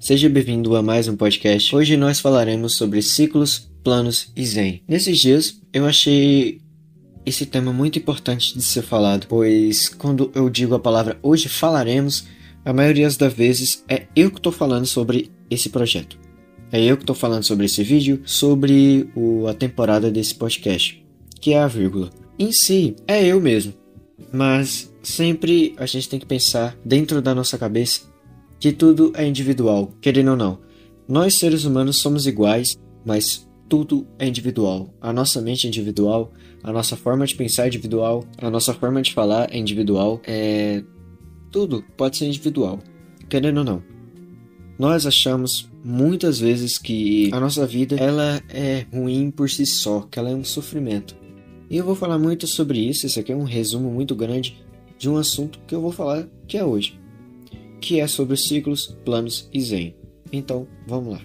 Seja bem-vindo a mais um podcast. Hoje nós falaremos sobre ciclos, planos e Zen. Nesses dias eu achei esse tema muito importante de ser falado, pois quando eu digo a palavra hoje falaremos, a maioria das vezes é eu que estou falando sobre esse projeto. É eu que estou falando sobre esse vídeo, sobre a temporada desse podcast, que é a vírgula. Em si, é eu mesmo, mas sempre a gente tem que pensar dentro da nossa cabeça que tudo é individual, querendo ou não. Nós seres humanos somos iguais, mas tudo é individual. A nossa mente é individual, a nossa forma de pensar é individual, a nossa forma de falar é individual. Tudo pode ser individual, querendo ou não. Nós achamos muitas vezes que a nossa vida ela é ruim por si só, que ela é um sofrimento. E eu vou falar muito sobre isso. Esse aqui é um resumo muito grande de um assunto que eu vou falar que é hoje, que é sobre ciclos, planos e Zen. Então, vamos lá.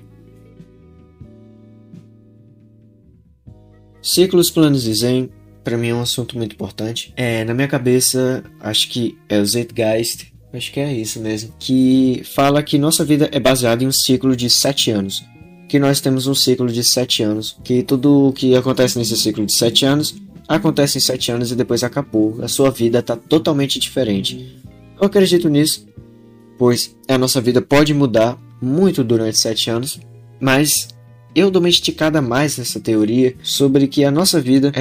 Ciclos, planos e Zen, para mim é um assunto muito importante. Na minha cabeça, acho que é o Zeitgeist, acho que é isso mesmo, que fala que nossa vida é baseada em um ciclo de 7 anos. Que nós temos um ciclo de 7 anos, que tudo o que acontece nesse ciclo de 7 anos, acontece em 7 anos e depois acabou. A sua vida está totalmente diferente. Eu acredito nisso, pois a nossa vida pode mudar muito durante 7 anos, mas eu dou uma esticada mais nessa teoria sobre que a nossa vida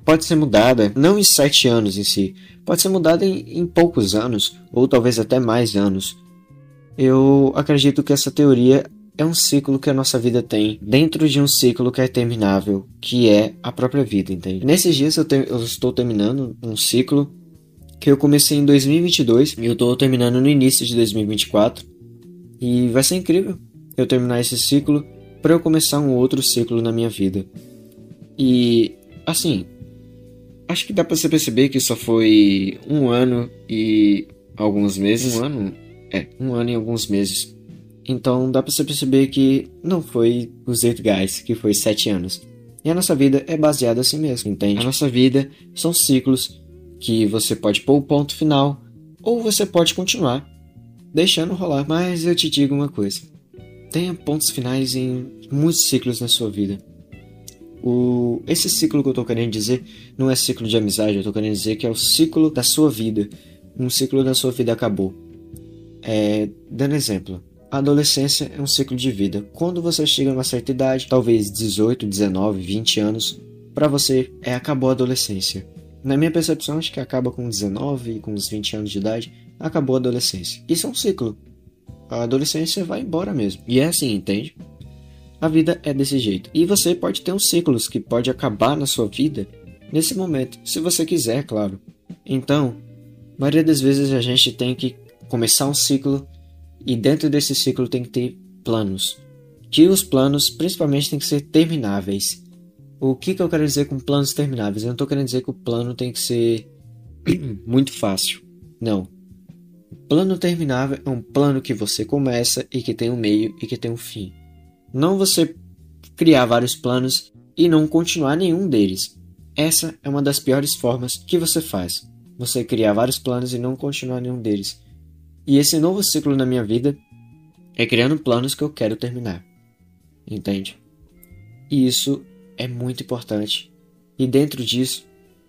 pode ser mudada, não em 7 anos em si, pode ser mudada em poucos anos, ou talvez até mais anos. Eu acredito que essa teoria é um ciclo que a nossa vida tem, dentro de um ciclo que é terminável, que é a própria vida, entende? Nesses dias eu estou terminando um ciclo que eu comecei em 2022 e eu estou terminando no início de 2024. E vai ser incrível eu terminar esse ciclo para eu começar um outro ciclo na minha vida. E, assim, acho que dá para você perceber que só foi um ano e alguns meses. Um ano e alguns meses. Então dá para você perceber que não foi o Zeitgeist, que foi 7 anos. E a nossa vida é baseada assim mesmo, entende? A nossa vida são ciclos que você pode pôr o ponto final, ou você pode continuar deixando rolar. Mas eu te digo uma coisa: tenha pontos finais em muitos ciclos na sua vida. Esse ciclo que eu tô querendo dizer não é ciclo de amizade, eu tô querendo dizer que é o ciclo da sua vida. Um ciclo da sua vida acabou. Dando exemplo, a adolescência é um ciclo de vida. Quando você chega numa certa idade, talvez 18, 19, 20 anos, pra você acabou a adolescência. Na minha percepção, acho que acaba com 19, com uns 20 anos de idade, acabou a adolescência. Isso é um ciclo. A adolescência vai embora mesmo. E é assim, entende? A vida é desse jeito. E você pode ter uns ciclos que pode acabar na sua vida nesse momento, se você quiser, claro. Então, a maioria das vezes a gente tem que começar um ciclo e dentro desse ciclo tem que ter planos. Que os planos, principalmente, tem que ser termináveis. O que eu quero dizer com planos termináveis? Eu não estou querendo dizer que o plano tem que ser muito fácil. Não. O plano terminável é um plano que você começa e que tem um meio e que tem um fim. Não você criar vários planos e não continuar nenhum deles. Essa é uma das piores formas que você faz. Você criar vários planos e não continuar nenhum deles. E esse novo ciclo na minha vida é criando planos que eu quero terminar. Entende? E isso é muito importante. E dentro disso,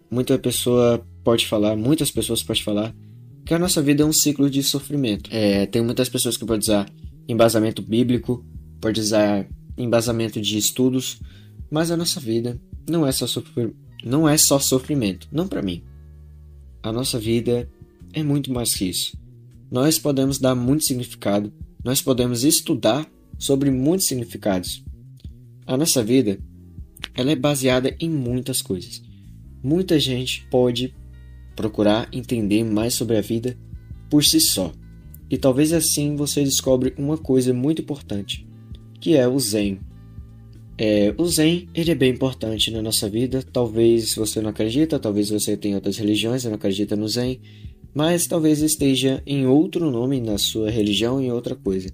muitas pessoas podem falar que a nossa vida é um ciclo de sofrimento. Tem muitas pessoas que podem usar embasamento bíblico, podem usar embasamento de estudos, mas a nossa vida não é só sofrimento, não para mim. A nossa vida é muito mais que isso. Nós podemos dar muito significado, nós podemos estudar sobre muitos significados. A nossa vida ela é baseada em muitas coisas. Muita gente pode procurar entender mais sobre a vida por si só. E talvez assim você descobre uma coisa muito importante, que é o Zen. O Zen ele é bem importante na nossa vida. Talvez você não acredita, talvez você tenha outras religiões e não acredita no Zen, mas talvez esteja em outro nome na sua religião, em outra coisa.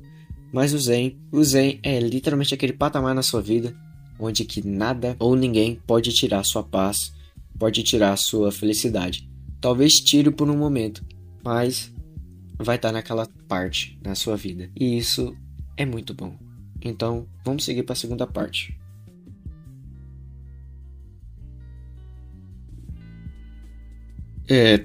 Mas o Zen é literalmente aquele patamar na sua vida onde que nada ou ninguém pode tirar sua paz, pode tirar sua felicidade. Talvez tire por um momento, mas vai estar naquela parte na sua vida. E isso é muito bom. Então, vamos seguir para a segunda parte.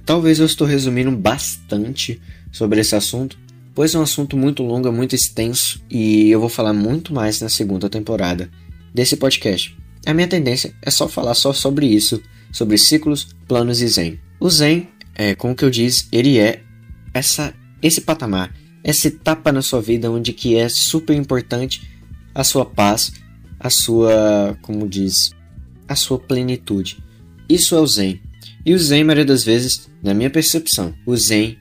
Talvez eu estou resumindo bastante sobre esse assunto, pois é um assunto muito longo, muito extenso, e eu vou falar muito mais na segunda temporada desse podcast. A minha tendência é só falar só sobre isso, sobre ciclos, planos e Zen. O Zen, como que eu disse, ele é esse patamar, essa etapa na sua vida onde que é super importante a sua paz, a sua plenitude. Isso é o Zen. E o Zen, maioria das vezes, na minha percepção, o Zen,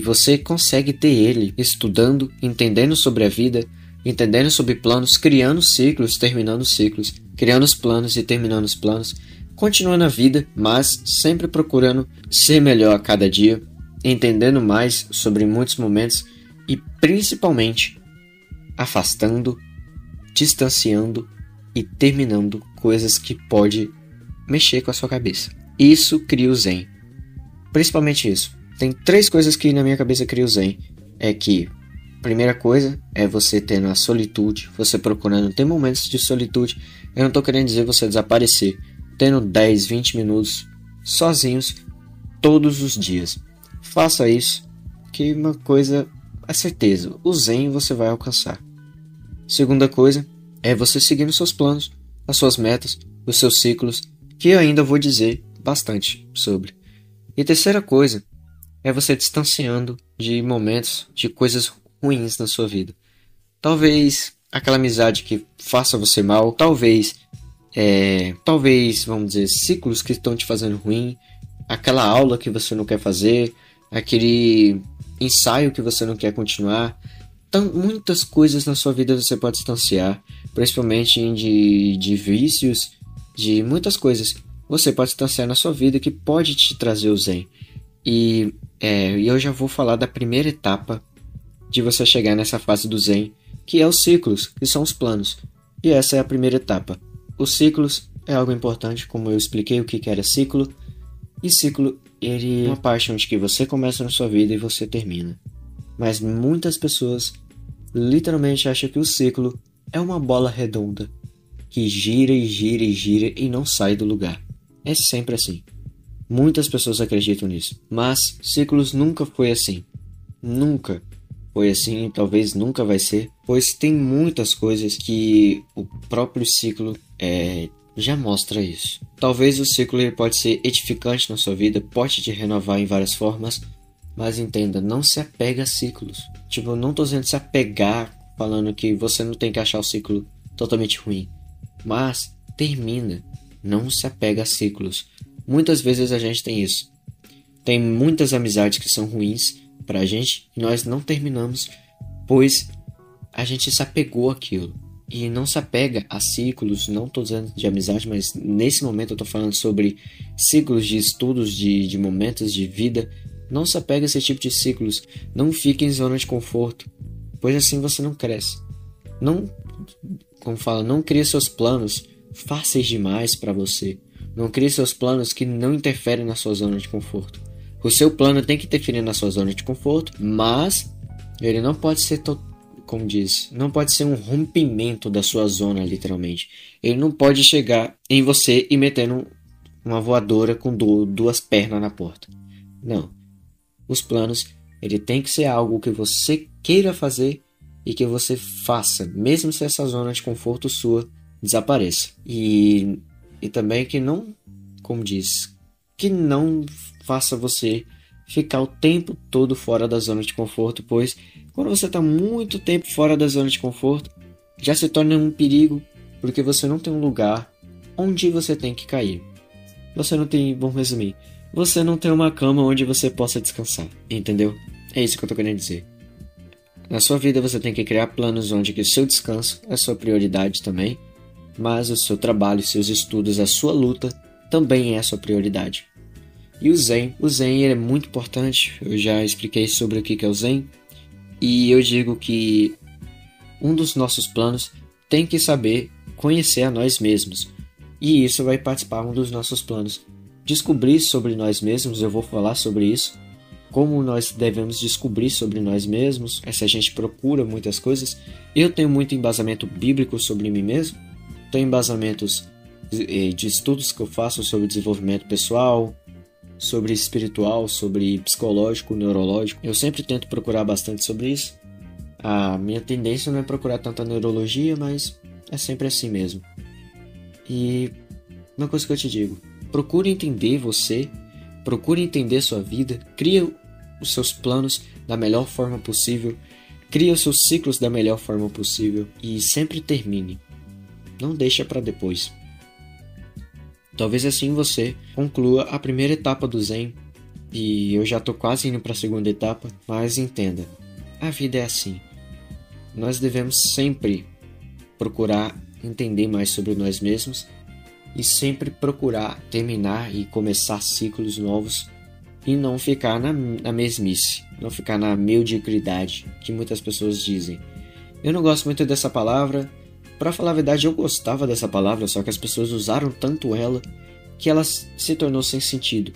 você consegue ter ele estudando, entendendo sobre a vida, entendendo sobre planos, criando ciclos, terminando ciclos, criando os planos e terminando os planos, continuando a vida, mas sempre procurando ser melhor a cada dia, entendendo mais sobre muitos momentos e principalmente afastando, distanciando e terminando coisas que pode mexer com a sua cabeça. Isso cria o Zen. Principalmente isso. Tem 3 coisas que na minha cabeça cria o Zen. É que, primeira coisa, é você tendo a solitude, você procurando ter momentos de solitude. Eu não estou querendo dizer você desaparecer. Tendo 10, 20 minutos sozinhos todos os dias. Faça isso, que uma coisa é certeza. O Zen você vai alcançar. Segunda coisa, é você seguindo seus planos, as suas metas, os seus ciclos, que eu ainda vou dizer bastante sobre. E terceira coisa é você distanciando de momentos, de coisas ruins na sua vida. Talvez aquela amizade que faça você mal, talvez, vamos dizer, ciclos que estão te fazendo ruim, aquela aula que você não quer fazer, aquele ensaio que você não quer continuar. Então, muitas coisas na sua vida você pode distanciar, principalmente de vícios, de muitas coisas. Você pode distanciar na sua vida que pode te trazer o Zen. E eu já vou falar da primeira etapa de você chegar nessa fase do Zen, que é os ciclos, que são os planos. E essa é a primeira etapa. Os ciclos é algo importante, como eu expliquei o que era ciclo. E ciclo, ele é uma parte onde que você começa na sua vida e você termina. Mas muitas pessoas literalmente acham que o ciclo é uma bola redonda, que gira e gira e gira e não sai do lugar. É sempre assim. Muitas pessoas acreditam nisso. Mas ciclos nunca foi assim. Nunca foi assim e talvez nunca vai ser. Pois tem muitas coisas que o próprio ciclo já mostra isso. Talvez o ciclo ele pode ser edificante na sua vida, pode te renovar em várias formas. Mas entenda, não se apega a ciclos. Eu não tô dizendo se apegar, falando que você não tem que achar o ciclo totalmente ruim. Mas termina. Não se apega a ciclos. Muitas vezes a gente tem isso. Tem muitas amizades que são ruins pra gente e nós não terminamos, pois a gente se apegou àquilo. E não se apega a ciclos, não estou dizendo de amizade, mas nesse momento eu estou falando sobre ciclos de estudos, de momentos de vida. Não se apega a esse tipo de ciclos. Não fique em zona de conforto, pois assim você não cresce. Não crie seus planos fáceis demais para você. Não crie seus planos que não interferem na sua zona de conforto. O seu plano tem que interferir na sua zona de conforto, mas ele não pode ser, não pode ser um rompimento da sua zona, literalmente. Ele não pode chegar em você e metendo uma voadora com 2 pernas na porta. Não. Os planos, ele tem que ser algo que você queira fazer e que você faça, mesmo se essa zona de conforto sua desapareça. E também que não, que não faça você ficar o tempo todo fora da zona de conforto, pois quando você está muito tempo fora da zona de conforto, já se torna um perigo, porque você não tem um lugar onde você tem que cair. Você não tem, vamos resumir, você não tem uma cama onde você possa descansar, entendeu? É isso que eu tô querendo dizer. Na sua vida você tem que criar planos onde que o seu descanso é sua prioridade também, mas o seu trabalho, seus estudos, a sua luta também é a sua prioridade. E o Zen ele é muito importante, eu já expliquei sobre o que é o Zen, e eu digo que um dos nossos planos tem que saber conhecer a nós mesmos, e isso vai participar um dos nossos planos. Descobrir sobre nós mesmos, eu vou falar sobre isso, como nós devemos descobrir sobre nós mesmos, se a gente procura muitas coisas. Eu tenho muito embasamento bíblico sobre mim mesmo, tenho embasamentos de estudos que eu faço sobre desenvolvimento pessoal, sobre espiritual, sobre psicológico, neurológico. Eu sempre tento procurar bastante sobre isso. A minha tendência não é procurar tanta neurologia, mas é sempre assim mesmo. E uma coisa que eu te digo, procure entender você, procure entender sua vida, cria os seus planos da melhor forma possível, cria os seus ciclos da melhor forma possível e sempre termine. Não deixa para depois. Talvez assim você conclua a primeira etapa do Zen, e eu já estou quase indo para a segunda etapa, mas entenda, a vida é assim. Nós devemos sempre procurar entender mais sobre nós mesmos e sempre procurar terminar e começar ciclos novos e não ficar na mesmice, não ficar na mediocridade que muitas pessoas dizem. Eu não gosto muito dessa palavra. Para falar a verdade, eu gostava dessa palavra, só que as pessoas usaram tanto ela que ela se tornou sem sentido.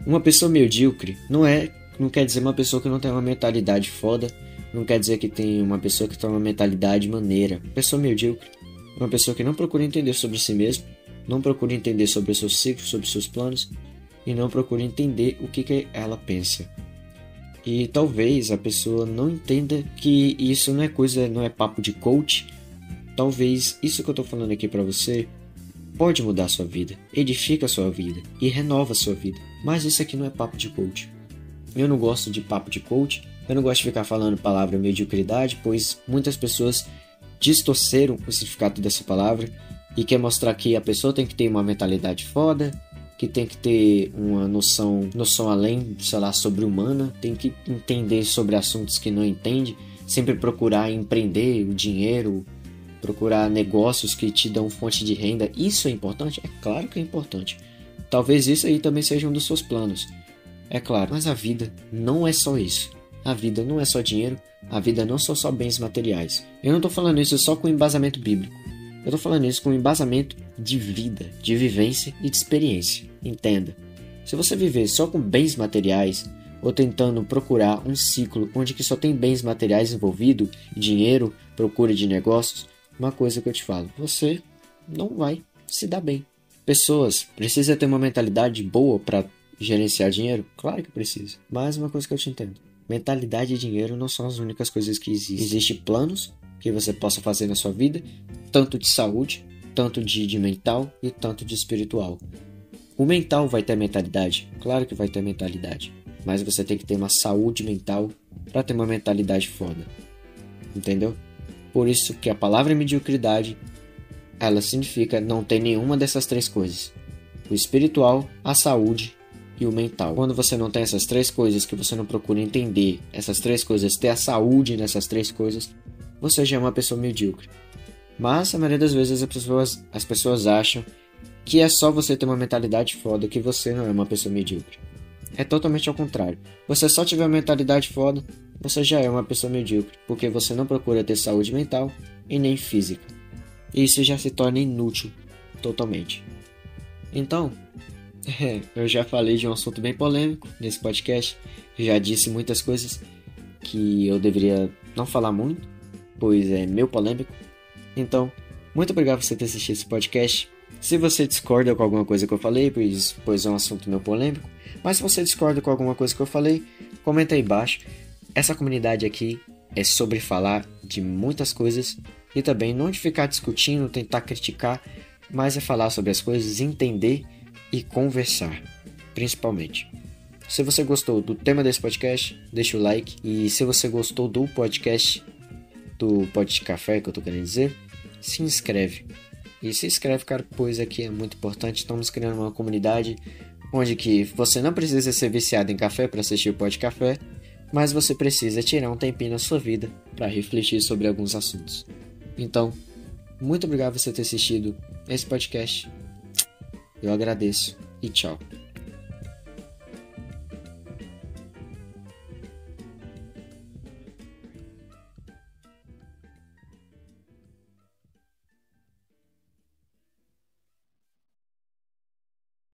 Uma pessoa medíocre não quer dizer uma pessoa que não tem uma mentalidade foda, não quer dizer que tem uma pessoa que tem uma mentalidade maneira. Pessoa medíocre é uma pessoa que não procura entender sobre si mesmo, não procura entender sobre os seus ciclos, sobre os seus planos e não procura entender o que ela pensa. E talvez a pessoa não entenda que isso não é papo de coach. Talvez isso que eu estou falando aqui para você pode mudar a sua vida, edifica a sua vida e renova a sua vida. Mas isso aqui não é papo de coach. Eu não gosto de papo de coach, eu não gosto de ficar falando palavra mediocridade, pois muitas pessoas distorceram o significado dessa palavra e quer mostrar que a pessoa tem que ter uma mentalidade foda, que tem que ter uma noção além, sei lá, sobre-humana, tem que entender sobre assuntos que não entende, sempre procurar empreender o dinheiro, procurar negócios que te dão fonte de renda. Isso é importante? É claro que é importante. Talvez isso aí também seja um dos seus planos. É claro, mas a vida não é só isso. A vida não é só dinheiro, a vida não são só bens materiais. Eu não estou falando isso só com embasamento bíblico. Eu estou falando isso com embasamento de vida, de vivência e de experiência. Entenda. Se você viver só com bens materiais, ou tentando procurar um ciclo onde que só tem bens materiais envolvido, dinheiro, procura de negócios, uma coisa que eu te falo, você não vai se dar bem. Pessoas precisam ter uma mentalidade boa para gerenciar dinheiro? Claro que precisa. Mas uma coisa que eu te entendo, mentalidade e dinheiro não são as únicas coisas que existem. Existem planos que você possa fazer na sua vida, tanto de saúde, tanto de mental e tanto de espiritual. O mental vai ter mentalidade? Claro que vai ter mentalidade. Mas você tem que ter uma saúde mental para ter uma mentalidade foda. Entendeu? Por isso que a palavra mediocridade, ela significa não ter nenhuma dessas três coisas. O espiritual, a saúde e o mental. Quando você não tem essas três coisas, que você não procura entender essas três coisas, ter a saúde nessas três coisas, você já é uma pessoa medíocre. Mas a maioria das vezes as pessoas acham que é só você ter uma mentalidade foda que você não é uma pessoa medíocre. É totalmente ao contrário. Você só tiver uma mentalidade foda, você já é uma pessoa medíocre, porque você não procura ter saúde mental e nem física. E isso já se torna inútil totalmente. Então, eu já falei de um assunto bem polêmico nesse podcast, já disse muitas coisas que eu deveria não falar muito, pois é meio polêmico. Então, muito obrigado por você ter assistido esse podcast. Se você discorda com alguma coisa que eu falei, pois é um assunto meio polêmico, mas se você discorda com alguma coisa que eu falei, comenta aí embaixo. Essa comunidade aqui é sobre falar de muitas coisas e também não de ficar discutindo, tentar criticar, mas é falar sobre as coisas, entender e conversar, principalmente. Se você gostou do tema desse podcast, deixa o like. E se você gostou do podcast, do Pod de Café, que eu tô querendo dizer, se inscreve. E se inscreve, cara, pois aqui é muito importante. Estamos criando uma comunidade onde que você não precisa ser viciado em café para assistir o Pod de Café, mas você precisa tirar um tempinho na sua vida para refletir sobre alguns assuntos. Então, muito obrigado por você ter assistido esse podcast. Eu agradeço e tchau.